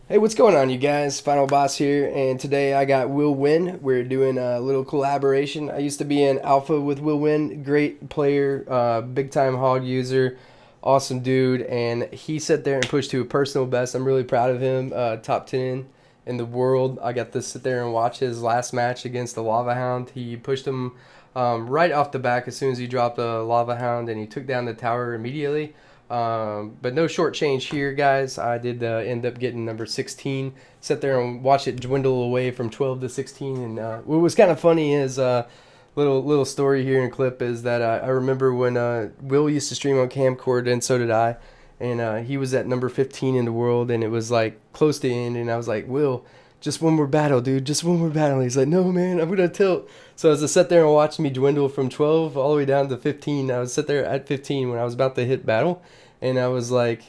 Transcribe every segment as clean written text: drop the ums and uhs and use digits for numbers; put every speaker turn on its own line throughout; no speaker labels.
Hey, what's going on, you guys? Final Boss here, and today I got Willwin. We're doing a little collaboration. I used to be in Alpha with Willwin, great player, big time hog user, awesome dude, and he sat there and pushed to a personal best. I'm really proud of him. Top 10 in the world. I got to sit there and watch his last match against the Lava Hound. He pushed him right off the back as soon as he dropped the Lava Hound, and he took down the tower immediately. But no short change here, guys. I did end up getting number 16. Sit there and watch it dwindle away from 12 to 16. And what was kind of funny is little story here in clip is that I remember when Will used to stream on Camcord, and so did I. And he was at number 15 in the world, and it was like close to end. And I was like, Will, just one more battle, dude. Just one more battle. He's like, no, man, I'm gonna tilt. So as I sat there and watched me dwindle from 12 all the way down to 15, I was sit there at 15 when I was about to hit battle, and I was like,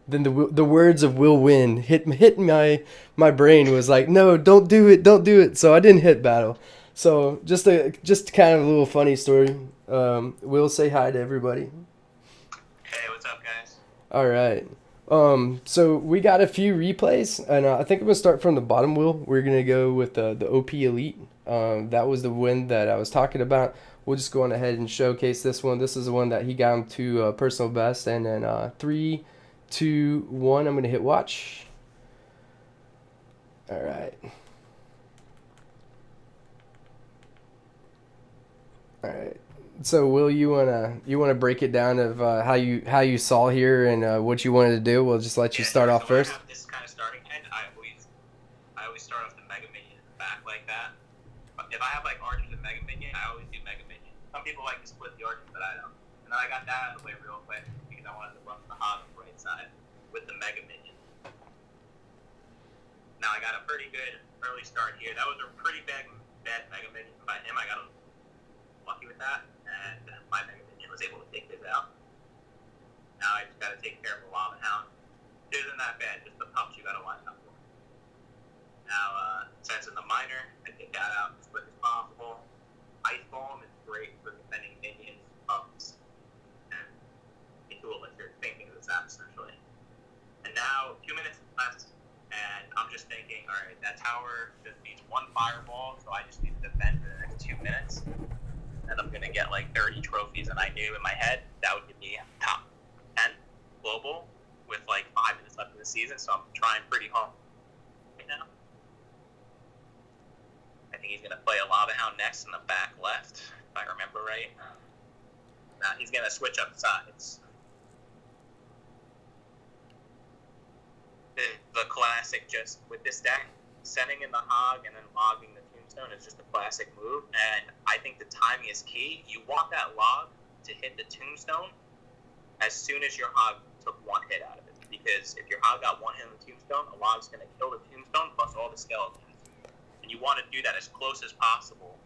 then the words of "will win" hit my brain was like, no, don't do it, don't do it. So I didn't hit battle. So just kind of a little funny story. Will, say hi to everybody.
Hey, what's up, guys?
All right. So we got a few replays, and I think I'm gonna start from the bottom. Will, we're gonna go with the OP Elite. That was the win that I was talking about. We'll just go on ahead and showcase this one. This is the one that he got him to personal best, and then three, two, one. I'm gonna hit watch. All right. All right. So, Will, you wanna break it down of how you saw here and what you wanted to do? We'll just let you
Yeah,
start
sure.
off
So when I
first.
have this kind of starting hand, I always start off the Mega Minion in the back like that. But if I have like Archers and Mega Minion, I always do Mega Minion. Some people like to split the Archers, but I don't. And then I got that out of the way real quick because I wanted to run the Hog on the right side with the Mega Minion. Now I got a pretty good early start here. That was a pretty bad Mega Minion by him. I got lucky with that, and my Mega Minion was able to take this out. Now I just got to take care of the Lava Hound. It isn't that bad, just the pumps you got to watch out for. Now, since in the minor, I take that out as quick as possible. Ice Bomb is great for defending minions, pumps, and into Elixir. Same thing as this app, essentially. And now, 2 minutes left, and I'm just thinking, alright, that tower just needs one fireball, so I just need to defend for the next 2 minutes. And I'm going to get like 30 trophies, and I knew in my head that would give me top 10 global with like 5 minutes left in the season, so I'm trying pretty hard right now. I think he's going to play a Lava Hound next in the back left, if I remember right. Now he's going to switch up sides. The classic, just with this deck, sending in the Hog and then logging the Tombstone is just a classic move, and I think the timing is key. You want that log to hit the Tombstone as soon as your Hog took one hit out of it, because if your Hog got one hit on the Tombstone, a log's going to kill the Tombstone plus all the skeletons. And you want to do that as close as possible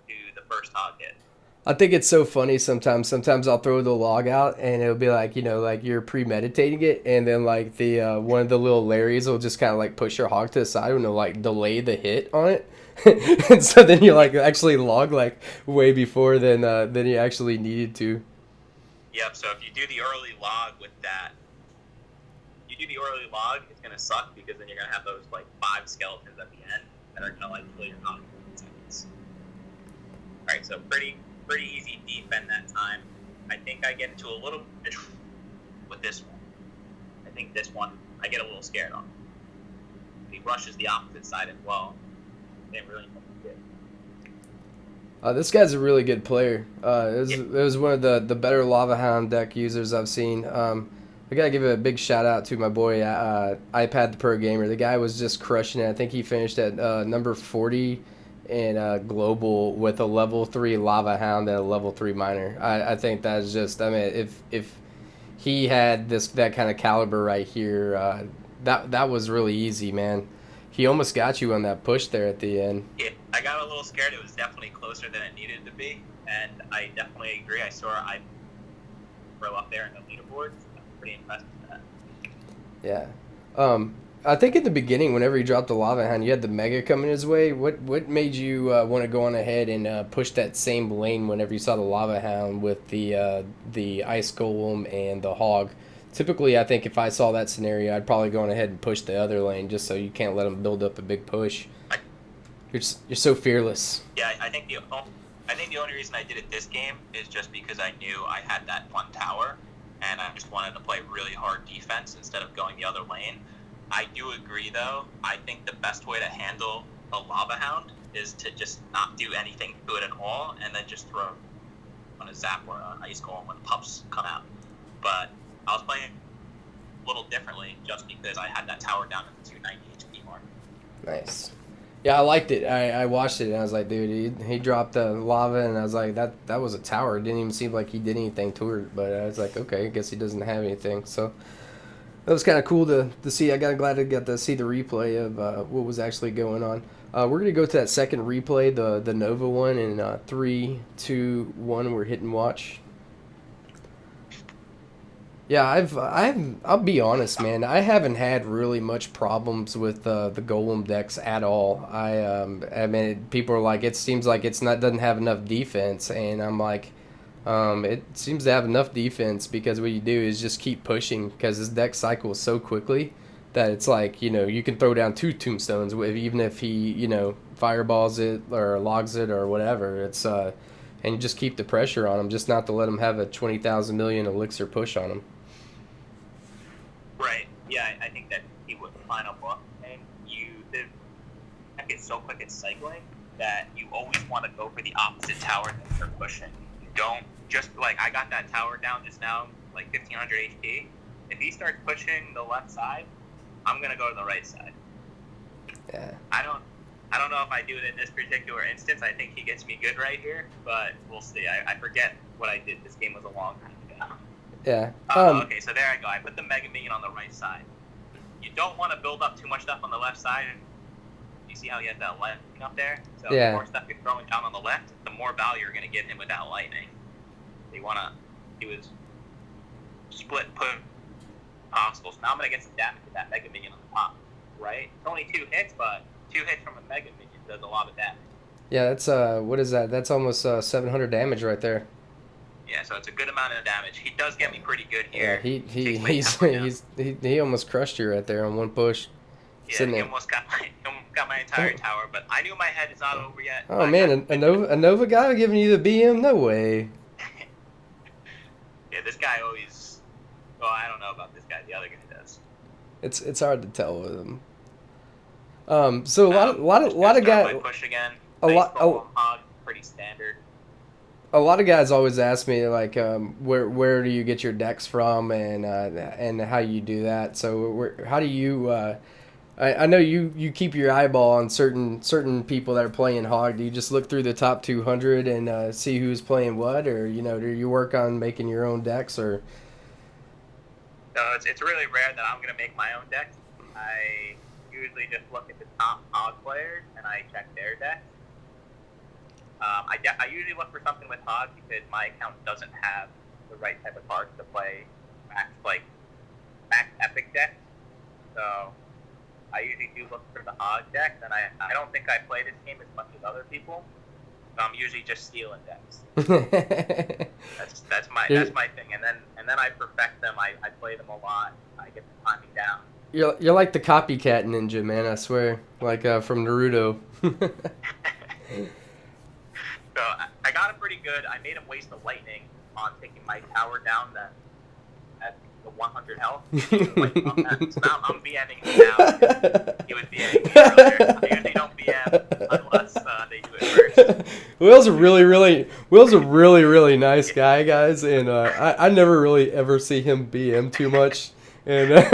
to the first Hog hit.
I think it's so funny sometimes. Sometimes I'll throw the log out and it'll be like, like you're premeditating it, and then like the one of the little Larrys will just kind of like push your hog to the side and it'll like delay the hit on it. And so then you like actually log like way before than you actually needed to.
Yep, so if you do the early log with that, it's going to suck because then you're going to have those like 5 skeletons at the end that are going to like kill your Hog in seconds. Alright, so pretty easy defend that time. I think I get into a little bit with this one. I think this one I get a little scared on. He rushes the opposite side as well. Didn't really know what he did.
This guy's a really good player. It was one of the better Lava Hound deck users I've seen. I gotta give a big shout out to my boy iPad the Pro Gamer. The guy was just crushing it. I think he finished at number 40 in global with a level 3 Lava Hound and a level 3 Miner. I think that's just. I mean, if he had that kind of caliber right here, that was really easy, man. He almost got you on that push there at the end.
Yeah, I got a little scared. It was definitely closer than it needed to be, and I definitely agree. I saw I throw up there in the leaderboard. I'm pretty impressed with that.
Yeah. I think in the beginning, whenever he dropped the Lava Hound, you had the Mega coming his way. What made you want to go on ahead and push that same lane whenever you saw the Lava Hound with the Ice Golem and the Hog Typically, I think if I saw that scenario, I'd probably go on ahead and push the other lane just so you can't let them build up a big push.
I,
You're so fearless.
yeah, I think the only reason I did it this game is just because I knew I had that one tower, and I just wanted to play really hard defense instead of going the other lane. I do agree, though. I think the best way to handle a Lava Hound is to just not do anything to it at all, and then just throw on a Zap or an Ice Golem when pups come out. But I was playing a little differently just because I had that tower down at the 290 HP mark.
Nice. Yeah, I liked it. I watched it and I was like, dude, he dropped the lava and I was like, that was a tower. It didn't even seem like he did anything to it. But I was like, okay, I guess he doesn't have anything. So that was kind of cool to see. I got glad I got to see the replay of what was actually going on. We're gonna go to that second replay, the Nova one, in 3, 2, 1. We're hitting watch. Yeah, I'll be honest, man. I haven't had really much problems with the Golem decks at all. I mean, people are like, it seems like doesn't have enough defense, and I'm like, it seems to have enough defense because what you do is just keep pushing because this deck cycles so quickly that it's like, you can throw down 2 tombstones even if he, fireballs it or logs it or whatever. It's and you just keep the pressure on him, just not to let him have a 20,000 million elixir push on him.
Right. Yeah, I think that he would final boss, and the deck is so quick at cycling that you always want to go for the opposite tower that they're pushing. You don't just like I got that tower down just now, like 1500 HP. If he starts pushing the left side, I'm gonna go to the right side.
Yeah.
I don't know if I do it in this particular instance. I think he gets me good right here, but we'll see. I forget what I did. This game was a long time ago.
Yeah.
Okay, so there I go. I put the Mega Minion on the right side. You don't want to build up too much stuff on the left side. You see how he has that lightning up there? So
yeah.
The more stuff you're throwing down on the left, the more value you're going to give him with that lightning. You want to do his split put possible. So now I'm going to get some damage with that Mega Minion on the top, right? It's only 2 hits, but 2 hits from a Mega Minion does a lot of damage.
Yeah, that's what is that? That's almost 700 damage right there.
Yeah, so it's a good amount of damage. He does get me pretty good here.
Yeah, he almost crushed you right there on one push.
Yeah, he almost got my entire tower, but I knew my head is not over yet.
Oh man, a Nova guy giving you the BM? No way.
Yeah, this guy always. Well, I don't know about this guy. The other guy does.
It's hard to tell with him. So a lot of guys.
Push again. Pretty standard.
A lot of guys always ask me like, where do you get your decks from, and how you do that. So how do you? I know you keep your eyeball on certain people that are playing Hog. Do you just look through the top 200 and see who's playing what, or do you work on making your own decks, or?
No, it's really rare that I'm gonna make my own decks. I usually just look at the top Hog players and I check their decks. I usually look for something with Hog because my account doesn't have the right type of cards to play max epic decks. So I usually do look for the Hog decks, and I don't think I play this game as much as other people. So I'm usually just stealing decks. that's my thing, and then I perfect them. I play them a lot. I get the timing down.
You're like the copycat ninja, man. I swear, like from Naruto.
So I got him pretty good. I made him waste the lightning on taking my tower down at the 100 health. So now I'm BMing him now. He was BMing me earlier. I usually don't BM unless they do it first.
Will's a really nice guy, guys, and I never really ever see him BM too much. And dude,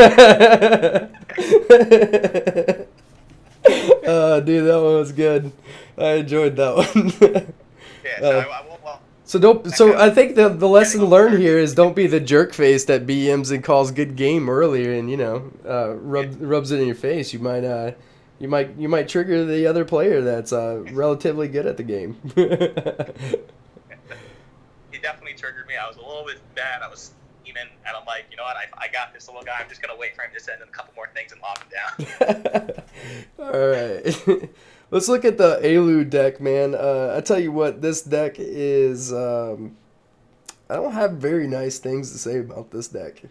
that one was good. I enjoyed that one.
Yeah,
So I think the lesson learned here is don't be the jerk face that BMs and calls good game earlier, and rubs it in your face. You might trigger the other player that's relatively good at the game.
He definitely triggered me. I was a little bit bad. I was scheming, and I'm like, you know what? I got this little guy. I'm just gonna wait for him to send in a couple more things and lock him down.
All right. Let's look at the Elu deck, man. I tell you what, this deck is... I don't have very nice things to say about this deck.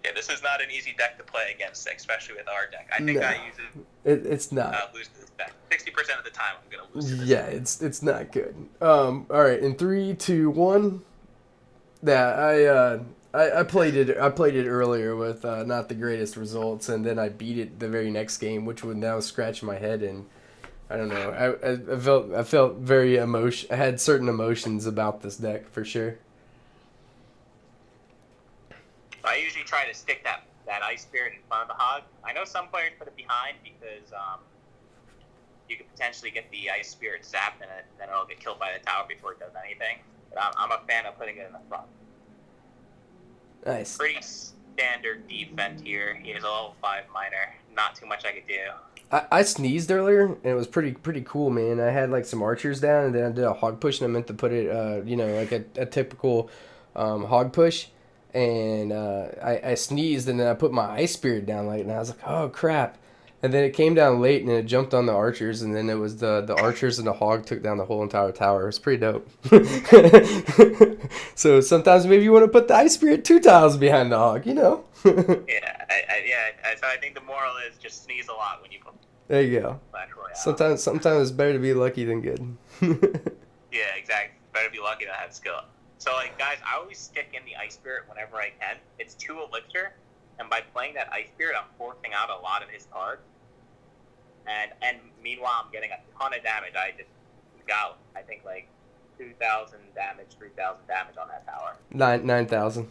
Yeah, this is not an easy deck to play against, especially with our deck. I think
No,
I use it
it's not.
lose to this deck. 60% of the time, I'm gonna lose to this
Yeah,
deck.
it's not good. All right, in 3, 2, 1. Yeah, I played it. I played it earlier with not the greatest results, and then I beat it the very next game, which would now scratch my head. And I don't know. I felt very emotion. I had certain emotions about this deck for sure.
So I usually try to stick that Ice Spirit in front of the Hog. I know some players put it behind because you could potentially get the Ice Spirit zapped and then it'll get killed by the tower before it does anything. But I'm a fan of putting it in the front.
Nice.
Pretty standard defense here. He has a level 5 miner. Not too much I could do.
I sneezed earlier, and it was pretty cool, man. I had like some archers down, and then I did a hog push, and I meant to put it, like a typical hog push, and I sneezed, and then I put my ice spirit down late, and I was like, oh crap, and then it came down late, and it jumped on the archers, and then it was the archers and the hog took down the whole entire tower. It was pretty dope. So sometimes maybe you want to put the ice spirit 2 tiles behind the hog,
So I think the moral is just sneeze a lot when you put
There you go.
Clash Royale.
Sometimes it's better to be lucky than good.
Yeah, exactly. Better be lucky than have skill. So, like, guys, I always stick in the Ice Spirit whenever I can. It's 2 elixir, and by playing that Ice Spirit, I'm forcing out a lot of his cards. And meanwhile, I'm getting a ton of damage. I just got, I think, like 2,000 damage, 3,000 damage on that tower.
9,000.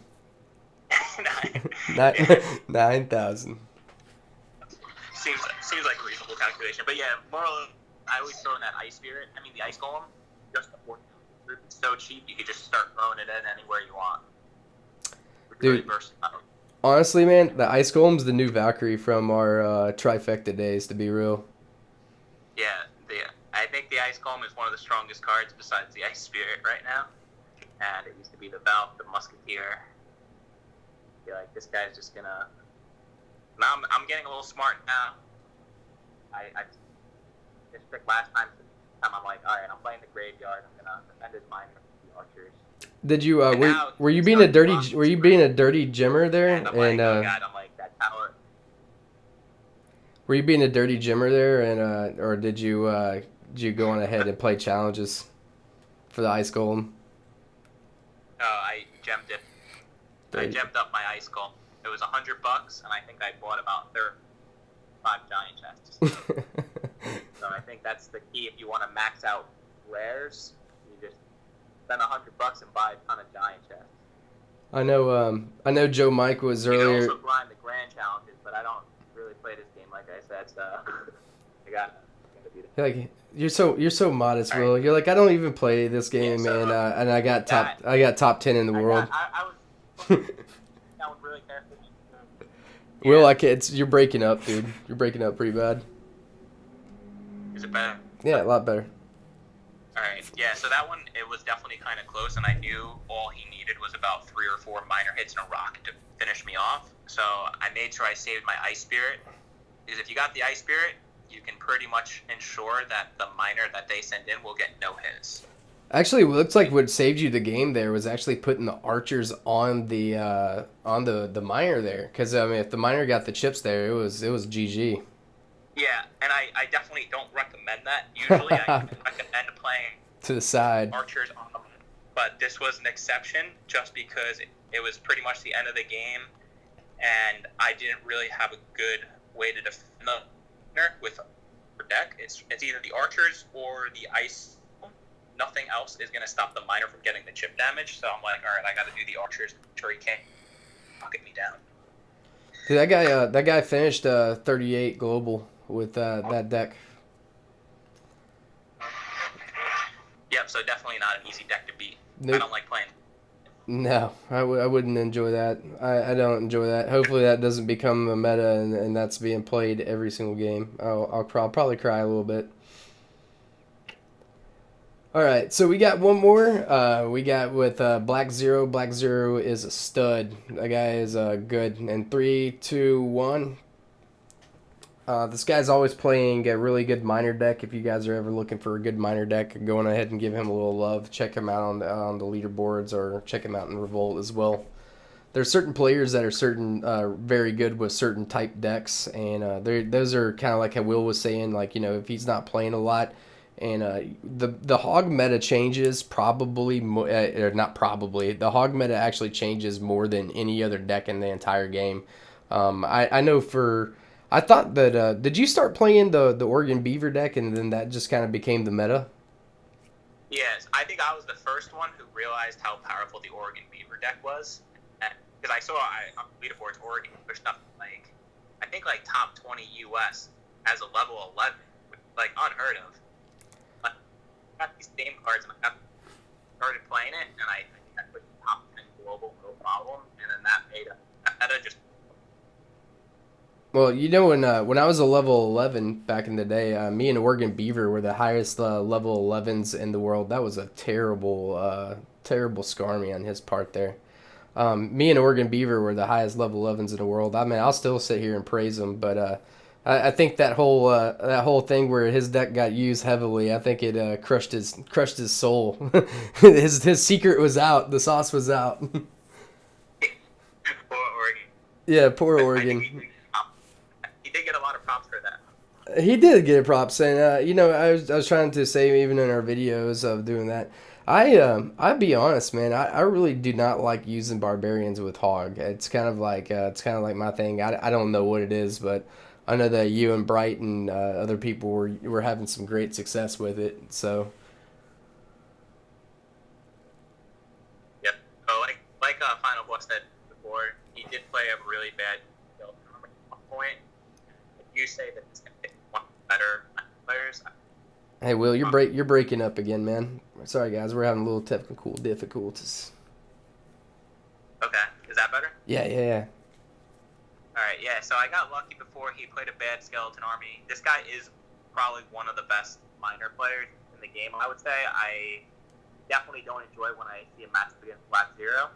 9,000.
Seems like a reasonable calculation. But yeah, moral, I always throw in that Ice Spirit. I mean, the Ice Golem, just the 4,000. It's so cheap, you could just start throwing it in anywhere you want. Really versatile.
Honestly, man, the Ice Golem's the new Valkyrie from our trifecta days, to be real.
Yeah, I think the Ice Golem is one of the strongest cards besides the Ice Spirit right now. And it used to be the Valk, the Musketeer. I feel like this guy's just gonna... Now I'm getting a little smart now. I just picked last time I'm like, all right, I'm playing the graveyard. I'm gonna defend his mine with the archers.
Did you were you being a dirty gemmer there?
And I'm like, oh god, I'm like that tower.
Were you being a dirty gemmer there, and or did you go on ahead and play challenges for the Ice Golem?
No, I gemmed it. I gemmed up my Ice Golem. It was $100, and I think I bought about 5 giant chests. So I think that's the key. If you want to max out rares, you just spend $100 and buy a ton of giant chests.
I know Joe Mike was earlier.
You can also grind the grand challenges, but I don't really play this game like I said, so I got to beat it.
Like you're so modest, Will. You're like, I don't even play this game, and I got top 10 in the world.
I was down really carefully.
Yeah. Will, you're breaking up, dude. You're breaking up pretty bad.
Is it better?
Yeah, a lot better.
Alright, yeah, so that one, it was definitely kind of close, and I knew all he needed was about 3 or 4 minor hits and a rock to finish me off. So I made sure I saved my Ice Spirit. Because if you got the Ice Spirit, you can pretty much ensure that the minor that they send in will get no hits.
Actually, it looks like what saved you the game there was actually putting the archers on the miner there. Because I mean, if the miner got the chips there, it was GG.
Yeah, and I definitely don't recommend that. Usually, I recommend playing
to the side
archers on them, but this was an exception just because it was pretty much the end of the game, and I didn't really have a good way to defend the miner with her deck. It's either the archers or the ice. Nothing else is going to stop the miner from getting the chip damage. So I'm like, all right, I got to do the archers. Sure, he can't knock me down.
Dude, that guy finished 38 global with that deck.
Yep. So definitely not an easy deck to beat.
Nope.
I don't like playing.
No, I wouldn't enjoy that. I don't enjoy that. Hopefully that doesn't become a meta and that's being played every single game. I'll probably cry a little bit. All right, so we got one more. We got with Black Zero. Black Zero is a stud. That guy is good. And 3, 2, 1. This guy's always playing a really good miner deck. If you guys are ever looking for a good miner deck, go on ahead and give him a little love. Check him out on the leaderboards or check him out in Revolt as well. there's certain players that are very good with certain type decks, and those are kind of like how Will was saying, like, if he's not playing a lot, and the hog meta changes or not probably, the hog meta actually changes more than any other deck in the entire game. I know I thought that did you start playing the Oregon Beaver deck and then that just kind of became the meta?
Yes, I think I was the first one who realized how powerful the Oregon Beaver deck was. Because I saw on leaderboards Oregon pushed up I think top 20 US as a level 11, which is unheard of. But I got these name cards and I started playing it, and I think I put top 10 global, no problem, and then that just.
Well, when I was a level 11 back in the day, me and Oregon Beaver were the highest level 11s in the world. That was a terrible scarmy on his part there. Me and Oregon Beaver were the highest level 11s in the world. I mean, I'll still sit here and praise him, but I think that whole thing where his deck got used heavily, I think it crushed his soul. His secret was out. The sauce was out.
Poor Oregon.
Yeah, poor
But
Oregon.
he did get a lot of props for that.
He did get props, and I was trying to say even in our videos of doing that. I'd be honest, man. I really do not like using barbarians with hog. It's kind of like my thing. I don't know what it is, but I know that you and Bright and other people were having some great success with it. So
Yep. So Final Boss said before, he did play a really bad build at one point. If you say that this can pick one better players,
hey, Will, you're breaking up again, man. Sorry, guys, we're having a little technical difficulties.
okay, is that better?
Yeah.
All right, yeah. So I got lucky before he played a bad skeleton army. This guy is probably one of the best miner players in the game, I would say. I definitely don't enjoy when I see a match against Black Zero.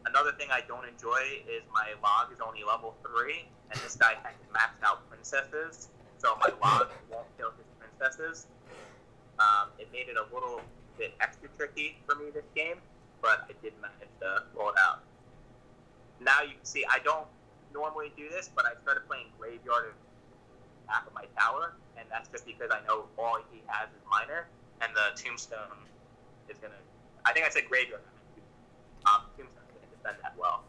Another thing I don't enjoy is my log is only level 3, and this guy has maxed out princesses, so my log won't kill his princesses. It made it a little bit extra tricky for me this game, but I did manage to pull it out. Now you can see I don't normally do this, but I started playing Graveyard of half of my tower, and that's just because I know all he has is Miner, and the Tombstone is going to... I think I said Graveyard. Tombstone's going to defend that well.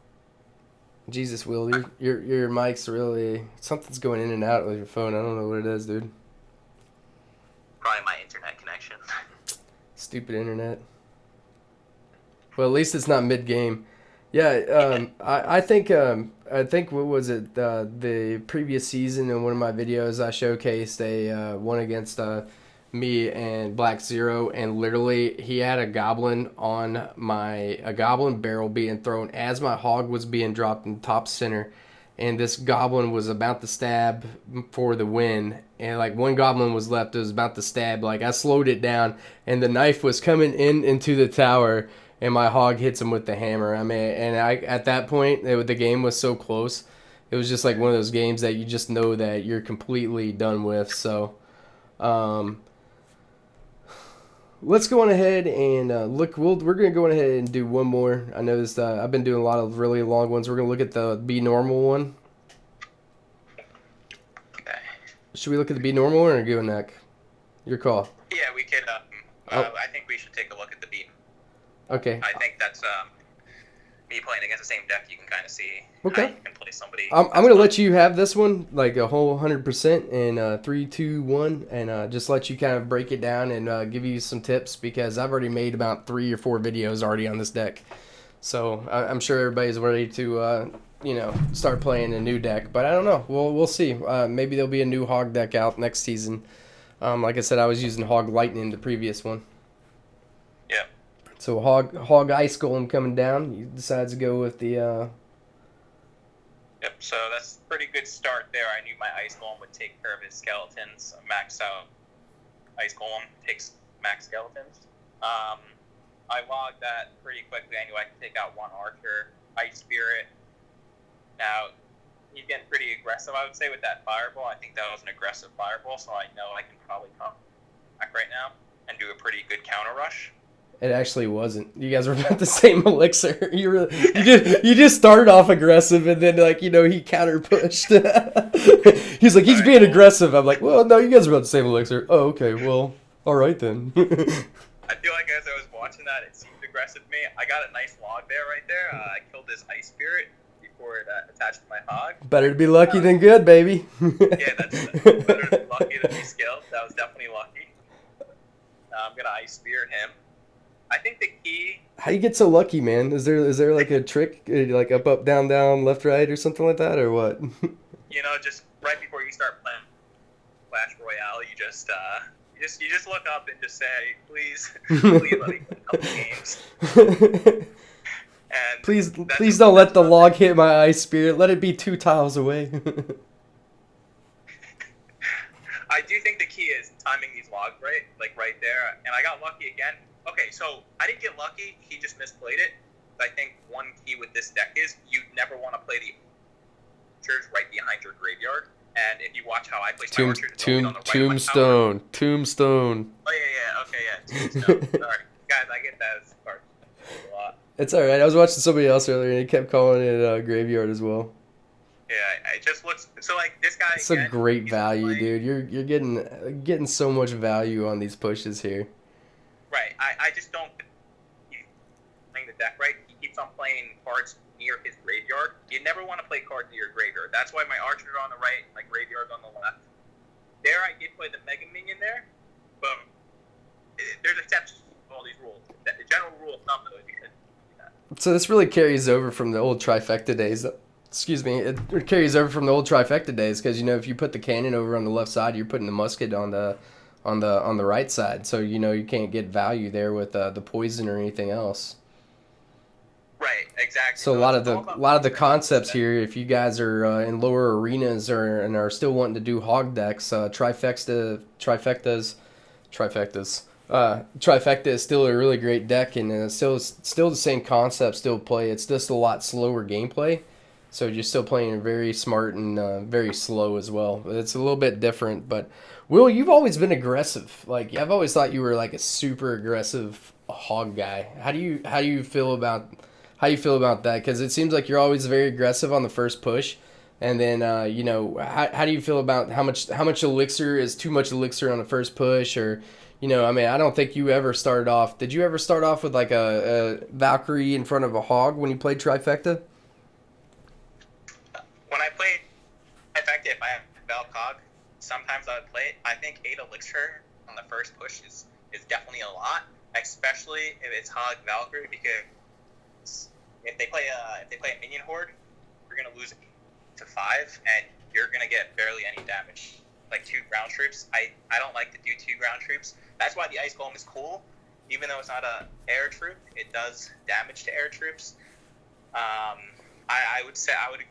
Jesus, Will, your mic's really... Something's going in and out with your phone. I don't know what it is, dude.
Probably my internet connection.
Stupid internet. Well, at least it's not mid-game. Yeah, I think what was it, the previous season in one of my videos I showcased a one against me and Black Zero, and literally he had a goblin barrel being thrown as my hog was being dropped in top center, and this goblin was about to stab for the win, and one goblin was left. It was about to stab. I slowed it down, and the knife was coming into the tower, and my hog hits him with the hammer. I mean, and at that point, the game was so close. It was just like one of those games that you just know that you're completely done with. So, let's go on ahead and look. We're going to go on ahead and do one more. I noticed I've been doing a lot of really long ones. We're going to look at the Be Normal one.
Okay.
Should we look at the Be Normal one or go neck? Your call.
Yeah, we could. I think we should take a look at the beat.
Okay.
I think that's me playing against the same deck. You can kind of see
Okay.
how you can play somebody.
I'm going to let you have this one, a whole 100% in 3, 2, 1, and just let you kind of break it down and give you some tips, because I've already made about 3 or 4 videos already on this deck. So I'm sure everybody's ready to, start playing a new deck. But I don't know. We'll see. Maybe there'll be a new Hog deck out next season. Like I said, I was using Hog Lightning the previous one.
Yeah.
So Hog Ice Golem coming down. You decide to go with the...
Yep, so that's a pretty good start there. I knew my Ice Golem would take care of his skeletons. Max out Ice Golem takes max skeletons. I logged that pretty quickly. I knew I could take out one Archer. Ice Spirit. Now, he's getting pretty aggressive, I would say, with that Fireball. I think that was an aggressive Fireball, so I know I can probably come back right now and do a pretty good counter rush.
It actually wasn't. You guys were about the same elixir. You just started off aggressive, and then like he counter pushed. He's like he's
Alright,
being
well,
aggressive. I'm like, well, no, you guys are about the same elixir. Oh, okay, well, all right then.
I feel like as I was watching that, it seemed aggressive to me. I got a nice log there, right there. I killed this ice spirit before it attached to my hog.
Better to be lucky than good, baby.
Yeah, that's better to be lucky than be skilled. That was definitely lucky. I'm gonna ice spirit him. I think the key.
How you get so lucky, man? Is there like a trick, like up, up, down, down, left, right, or something like that, or what?
Just right before you start playing Clash Royale, you just look up and just say, please, please let me play a couple games. And
Please don't let the log hit my ice spirit. Let it be 2 tiles away.
I do think the key is timing these logs right, like right there. And I got lucky again. Okay, so I didn't get lucky. He just misplayed it. I think one key with this deck is you never want to play the archers right behind your graveyard. And if you watch how I place my archers, it's always on the right
Tombstone. Tombstone.
Oh yeah, okay, yeah, Tombstone. Sorry, guys, I get that as part a lot.
It's all right. I was watching somebody else earlier, and he kept calling it graveyard as well.
Yeah, it just looks so like this guy.
It's a great value, dude. You're getting so much value on these pushes here.
Right. I just don't keep playing the deck right. He keeps on playing cards near his graveyard. You never want to play cards near your graveyard. That's why my archers are on the right, my graveyard's on the left. There I did play the Mega Minion there, but there's exceptions to all these rules. The general rule of thumb, though, is you should do that.
So this really carries over from the old trifecta days. Excuse me, it carries over from the old trifecta days because if you put the cannon over on the left side, you're putting the musket on the right side. So you can't get value there with the poison or anything else.
Right, exactly.
So a lot of the concepts here, if you guys are in lower arenas and are still wanting to do hog decks, trifecta is still a really great deck, and still the same concept, still play. It's just a lot slower gameplay. So you're still playing very smart and very slow as well. It's a little bit different, but Will, you've always been aggressive. Like I've always thought you were like a super aggressive hog guy. How do you feel about that? Because it seems like you're always very aggressive on the first push, and then how do you feel about how much elixir is too much elixir on the first push, or I don't think you ever started off. Did you ever start off with like a Valkyrie in front of a hog when you played trifecta?
When I played Trifecta, if I have Valcog, sometimes I would play it. I think 8 elixir on the first push is definitely a lot, especially if it's Hog Valkyrie, because if they play a minion horde, you're gonna lose to 5, and you're gonna get barely any damage. Like 2 ground troops. I don't like to do 2 ground troops. That's why the ice golem is cool, even though it's not a air troop. It does damage to air troops. I would agree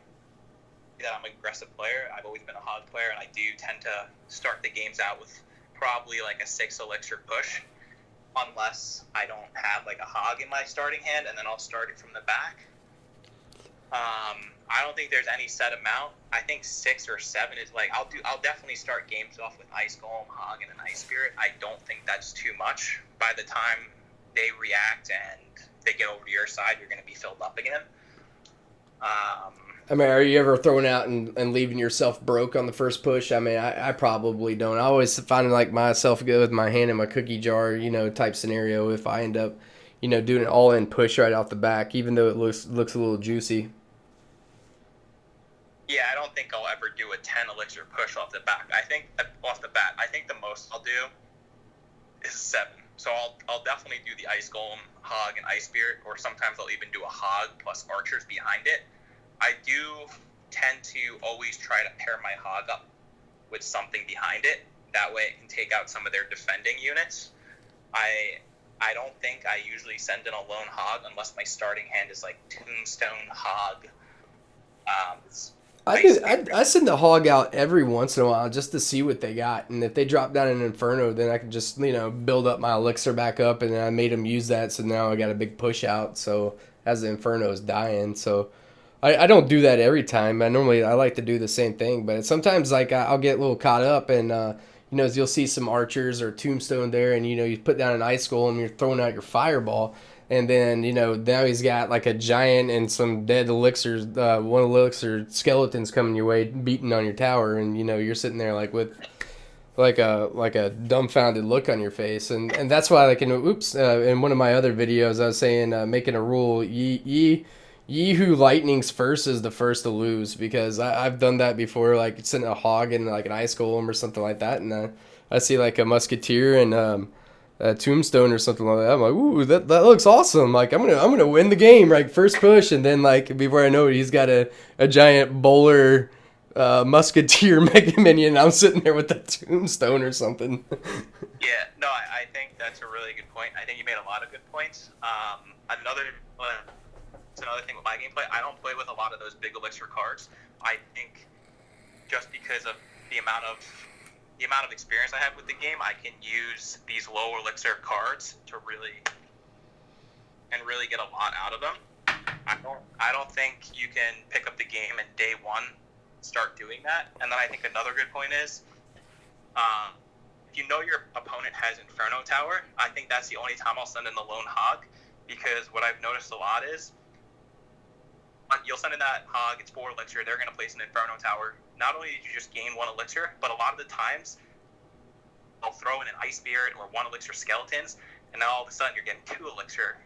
that I'm an aggressive player. I've always been a hog player, and I do tend to start the games out with probably like a 6 elixir push, unless I don't have like a hog in my starting hand, and then I'll start it from the back. I don't think there's any set amount. I think 6 or 7 is like I'll definitely start games off with ice golem, hog, and an ice spirit. I don't think that's too much. By the time they react and they get over to your side, you're going to be filled up again.
Are you ever throwing out and leaving yourself broke on the first push? I probably don't. I always find like myself go with my hand in my cookie jar, type scenario if I end up, doing an all-in push right off the back, even though it looks a little juicy.
Yeah, I don't think I'll ever do a 10 elixir push off the back. I think the most I'll do is 7. So I'll definitely do the ice golem, hog, and ice spirit, or sometimes I'll even do a hog plus archers behind it. I do tend to always try to pair my hog up with something behind it. That way it can take out some of their defending units. I don't think I usually send in a lone hog unless my starting hand is like Tombstone, hog.
I send the hog out every once in a while just to see what they got, and if they drop down an Inferno, then I can just build up my elixir back up, and then I made them use that, so now I got a big push out. So as the Inferno is dying, so I don't do that every time. I like to do the same thing, but sometimes like I'll get a little caught up, and you'll see some archers or tombstone there, and you put down an ice golem and you're throwing out your fireball, and then now he's got like a giant and some dead elixirs, one elixir skeletons coming your way, beating on your tower, and you're sitting there like with like a dumbfounded look on your face, and that's why in one of my other videos I was saying, making a rule, ye who lightnings first is the first to lose, because I've done that before, like sending a hog and like an ice golem or something like that, and I see like a musketeer and a tombstone or something like that. I'm like, ooh, that looks awesome. Like I'm gonna win the game, right? First push, and then like before I know it, he's got a giant bowler musketeer mega minion. I'm sitting there with the tombstone or something.
Yeah, no, I think that's a really good point. I think you made a lot of good points. It's another thing with my gameplay. I don't play with a lot of those big elixir cards. I think just because of the amount of experience I have with the game, I can use these low elixir cards to really get a lot out of them. I don't think you can pick up the game and day one start doing that. And then I think another good point is, if your opponent has Inferno Tower, I think that's the only time I'll send in the lone hog, because what I've noticed a lot is you'll send in that hog, it's 4 elixir, they're going to place an Inferno Tower. Not only did you just gain 1 elixir, but a lot of the times they'll throw in an Ice Spirit or 1 elixir skeletons, and then all of a sudden you're getting 2 elixir.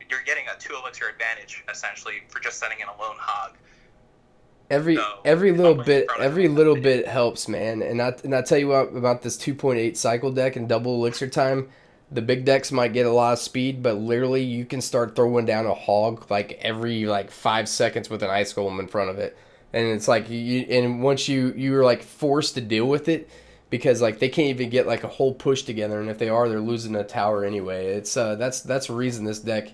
You're getting a 2 elixir advantage essentially for just sending in a lone hog.
Every little bit helps, man. And I tell you what about this 2.8 cycle deck and double elixir time. The big decks might get a lot of speed, but literally you can start throwing down a hog like every 5 seconds with an ice golem in front of it, and it's like once you're like forced to deal with it, because like they can't even get like a whole push together, and if they are, they're losing a tower anyway. It's that's the reason this deck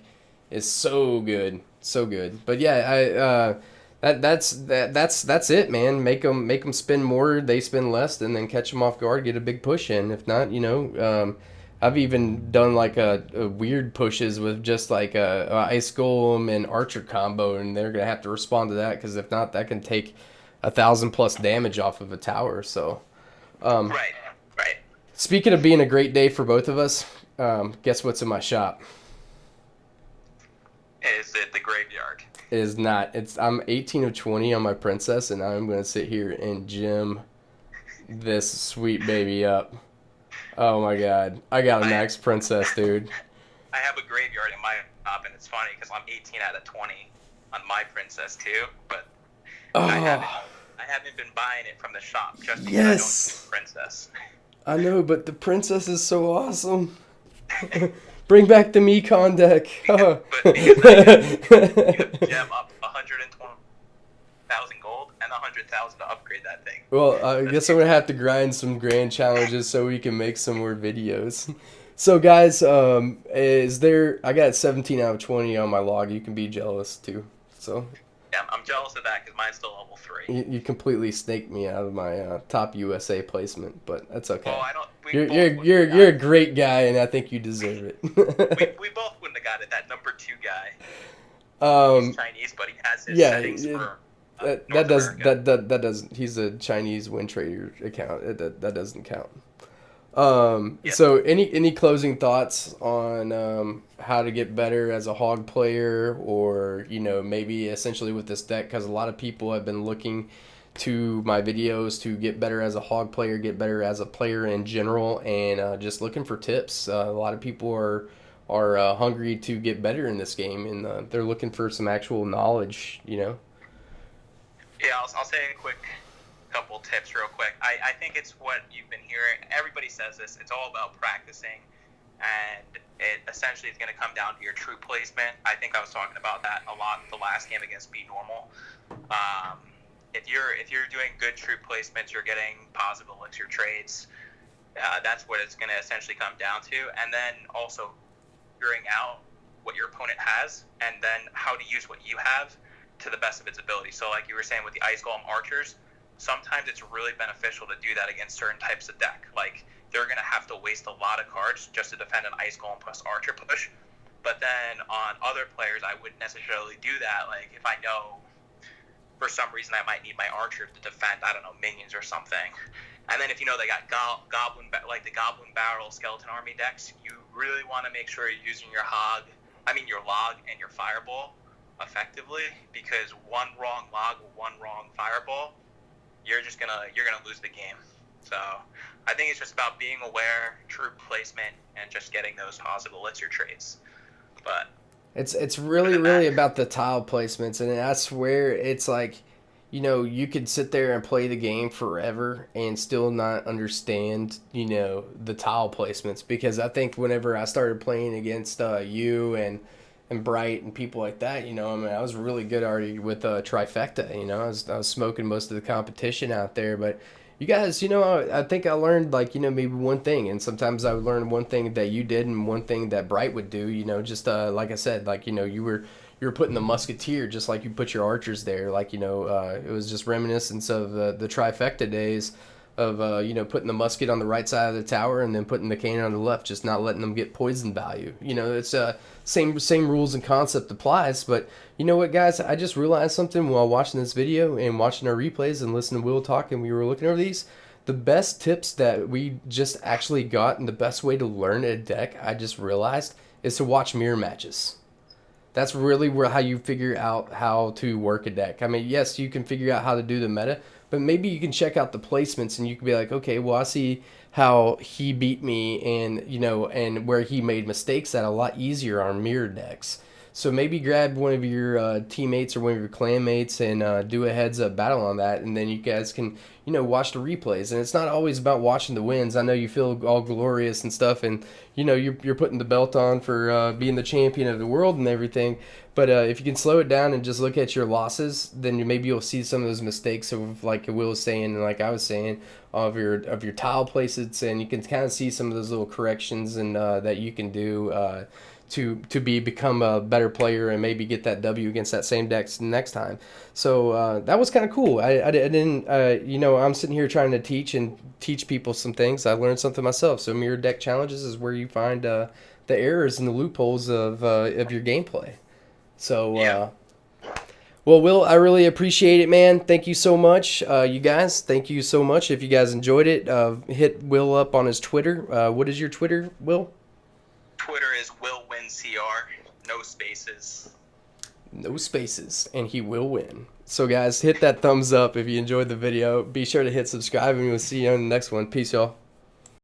is so good, so good. But yeah, that's it, man. Make them spend more, they spend less, and then catch them off guard, get a big push in. If not, I've even done like a weird pushes with just like a ice golem and archer combo, and they're gonna have to respond to that, because if not, that can take 1,000+ damage off of a tower. So,
right.
Speaking of being a great day for both of us, guess what's in my shop?
Is it the graveyard?
It is not. I'm 18 of 20 on my princess, and I'm gonna sit here and gem this sweet baby up. Oh my god. I got a max princess, dude.
I have a graveyard in my shop, and it's funny because I'm 18 out of 20 on my princess too, but I haven't been buying it from the shop just because I don't use the princess.
I know, but the princess is so awesome. Bring back the Mekon deck.
But because you have to gem up 120,000 gold and 100,000 to upgrade that thing.
Well, I guess I'm going to have to grind some grand challenges so we can make some more videos. So, guys, I got 17 out of 20 on my log. You can be jealous, too. So.
Yeah, I'm jealous of that because mine's still level 3.
You completely snaked me out of my top USA placement, but that's okay.
Oh, I don't.
You're a great guy, and I think you deserve it.
we both wouldn't have got it. That number 2 guy. He's Chinese, but he has his settings for.
That doesn't. He's a Chinese win trader account. That doesn't count. So any closing thoughts on how to get better as a hog player, or maybe essentially with this deck, because a lot of people have been looking to my videos to get better as a hog player, get better as a player in general, and just looking for tips. A lot of people are hungry to get better in this game, and they're looking for some actual knowledge.
Yeah, I'll say a quick couple tips real quick. I think it's what you've been hearing. Everybody says this. It's all about practicing, and it essentially is going to come down to your true placement. I think I was talking about that a lot the last game against Be Normal. If you're doing good true placements, you're getting positive elixir trades. That's what it's going to essentially come down to, and then also figuring out what your opponent has, and then how to use what you have to the best of its ability. So like you were saying with the Ice Golem Archers, sometimes it's really beneficial to do that against certain types of deck. Like, they're going to have to waste a lot of cards just to defend an Ice Golem plus Archer push. But then on other players, I wouldn't necessarily do that. Like, if I know for some reason I might need my Archer to defend, I don't know, minions or something, And then if you know they got like the Goblin Barrel Skeleton Army decks, you really want to make sure you're using your your log and your fireball effectively, because one wrong log, one wrong fireball, you're gonna lose the game. So I think it's just about being aware, true placement, and just getting those positive elixir trades. But
it's really about the tile placements, and that's where it's like, you could sit there and play the game forever and still not understand, the tile placements. Because I think whenever I started playing against you and Bright and people like that, I was really good already with Trifecta. I was smoking most of the competition out there. But you guys, I think I learned, like, maybe one thing, and sometimes I would learn one thing that you did and one thing that Bright would do. Just like I said, like, you were putting the musketeer just like you put your archers there. Like, it was just reminiscence of the Trifecta days of, putting the musket on the right side of the tower and then putting the cannon on the left, just not letting them get poison value. It's same rules and concept applies. But you know what, guys? I just realized something while watching this video and watching our replays and listening to Will talk, and we were looking over these. The best tips that we just actually got and the best way to learn a deck, I just realized, is to watch mirror matches. That's really how you figure out how to work a deck. I mean, yes, you can figure out how to do the meta, but maybe you can check out the placements and you can be like, okay, well, I see how he beat me, and and where he made mistakes at a lot easier on mirror decks. So maybe grab one of your teammates or one of your clanmates and do a heads up battle on that, and then you guys can watch the replays. And it's not always about watching the wins. I know you feel all glorious and stuff, and you're putting the belt on for being the champion of the world and everything. But if you can slow it down and just look at your losses, then maybe you'll see some of those mistakes of, like Will was saying and like I was saying, of your tile placements, and you can kind of see some of those little corrections and that you can do to become a better player and maybe get that W against that same deck next time. So that was kind of cool. I didn't, I'm sitting here trying to teach people some things. I learned something myself. So mirror deck challenges is where you find the errors and the loopholes of your gameplay. So,
yeah.
Well, Will, I really appreciate it, man. Thank you so much. You guys, thank you so much. If you guys enjoyed it, hit Will up on his Twitter. What is your Twitter, Will?
Twitter is WillWinCR. No spaces.
No spaces, and he will win. So, guys, hit that thumbs up if you enjoyed the video. Be sure to hit subscribe, and we'll see you on the next one. Peace, y'all.